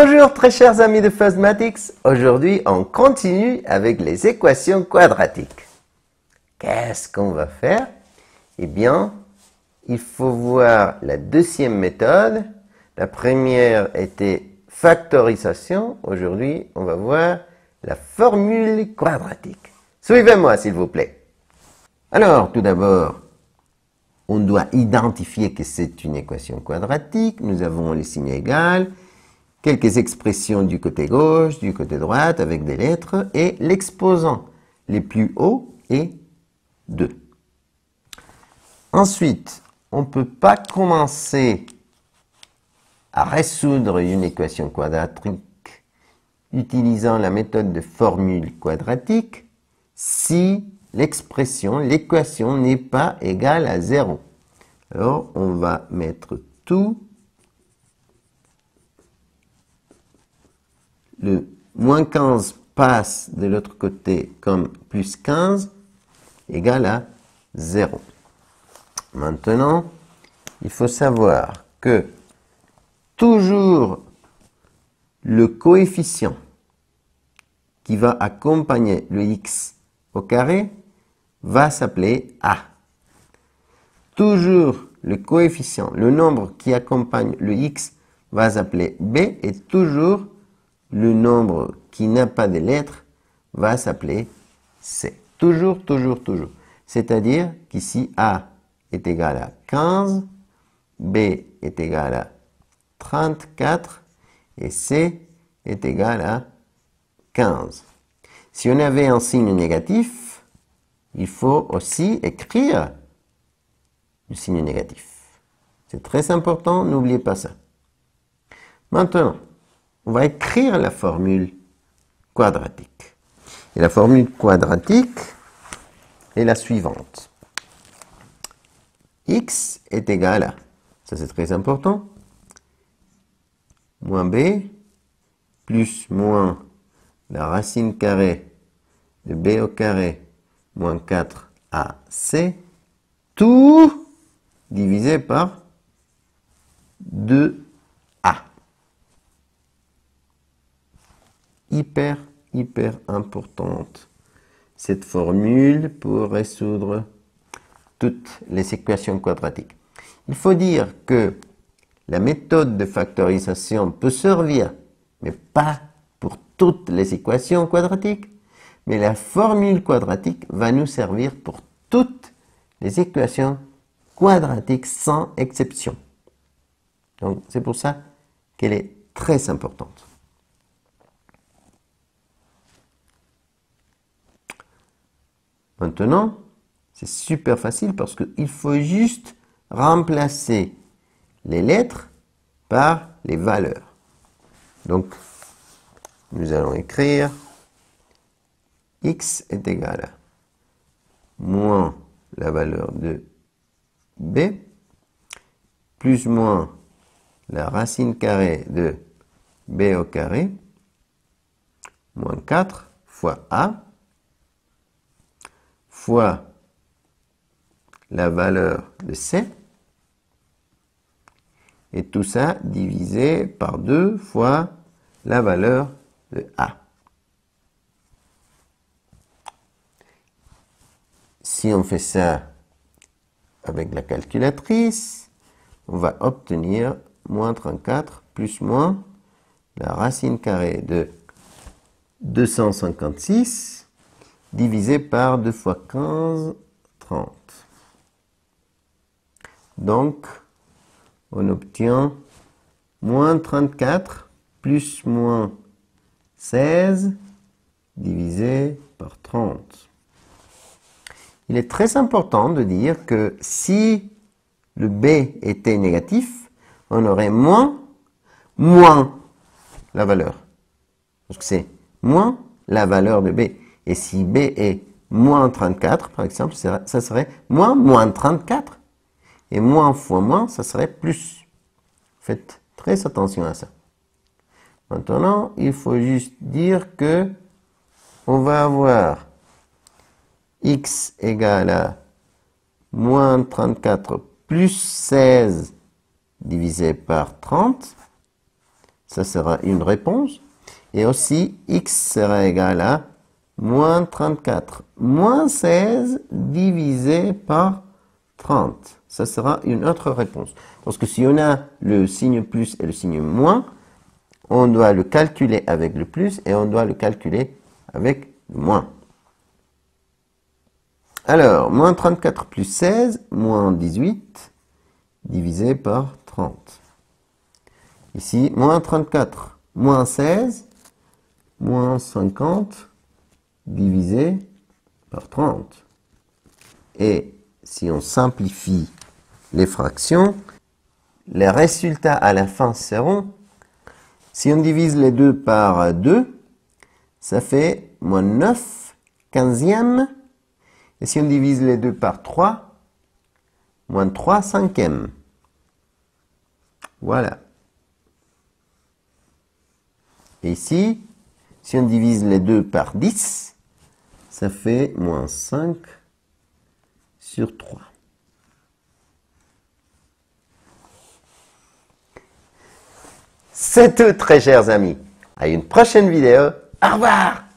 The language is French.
Bonjour très chers amis de Fuzzmatics, aujourd'hui on continue avec les équations quadratiques. Qu'est-ce qu'on va faire? Eh bien, il faut voir la deuxième méthode. La première était factorisation, aujourd'hui on va voir la formule quadratique. Suivez-moi s'il vous plaît. Alors tout d'abord, on doit identifier que c'est une équation quadratique, nous avons les signes égaux, quelques expressions du côté gauche, du côté droit avec des lettres et l'exposant les plus hauts est 2. Ensuite, on ne peut pas commencer à résoudre une équation quadratique utilisant la méthode de formule quadratique si l'expression, l'équation n'est pas égale à 0. Alors, on va mettre tout. Le moins 15 passe de l'autre côté comme plus 15 égale à 0. Maintenant, il faut savoir que toujours le coefficient qui va accompagner le x au carré va s'appeler a. Toujours le coefficient, le nombre qui accompagne le x va s'appeler b et toujours le nombre qui n'a pas de lettres va s'appeler C. Toujours, toujours, toujours. C'est-à-dire qu'ici A est égal à 15, B est égal à 34 et C est égal à 15. Si on avait un signe négatif, il faut aussi écrire le signe négatif. C'est très important, n'oubliez pas ça. Maintenant, on va écrire la formule quadratique. Et la formule quadratique est la suivante. X est égal à, ça c'est très important, moins b plus moins la racine carrée de b au carré moins 4ac, tout divisé par 2a. Hyper importante cette formule pour résoudre toutes les équations quadratiques. Il faut dire que la méthode de factorisation peut servir, mais pas pour toutes les équations quadratiques, mais la formule quadratique va nous servir pour toutes les équations quadratiques sans exception. Donc c'est pour ça qu'elle est très importante. Maintenant, c'est super facile parce qu'il faut juste remplacer les lettres par les valeurs. Donc, nous allons écrire x est égal à moins la valeur de b plus moins la racine carrée de b au carré moins 4 fois a fois la valeur de C, et tout ça divisé par 2 fois la valeur de A. Si on fait ça avec la calculatrice, on va obtenir moins 34 plus moins la racine carrée de 256 divisé par 2 fois 15, 30. Donc, on obtient moins 34 plus moins 16 divisé par 30. Il est très important de dire que si le b était négatif, on aurait moins la valeur. Parce que c'est moins la valeur de b. Et si b est moins 34, par exemple, ça serait moins 34. Et moins fois moins, ça serait plus. Faites très attention à ça. Maintenant, il faut juste dire que on va avoir x égale à moins 34 plus 16 divisé par 30. Ça sera une réponse. Et aussi, x sera égal à moins 34 moins 16 divisé par 30. Ça sera une autre réponse. Parce que si on a le signe plus et le signe moins, on doit le calculer avec le plus et on doit le calculer avec le moins. Alors, moins 34 plus 16, moins 18, divisé par 30. Ici, moins 34, moins 16, moins 50, divisé par 30. Et si on simplifie les fractions, les résultats à la fin seront, si on divise les deux par 2, ça fait moins 9 quinzièmes. Et si on divise les deux par 3, moins 3 cinquièmes. Voilà. Et ici, si on divise les deux par 10, ça fait moins 5 sur 3. C'est tout, très chers amis. À une prochaine vidéo. Au revoir!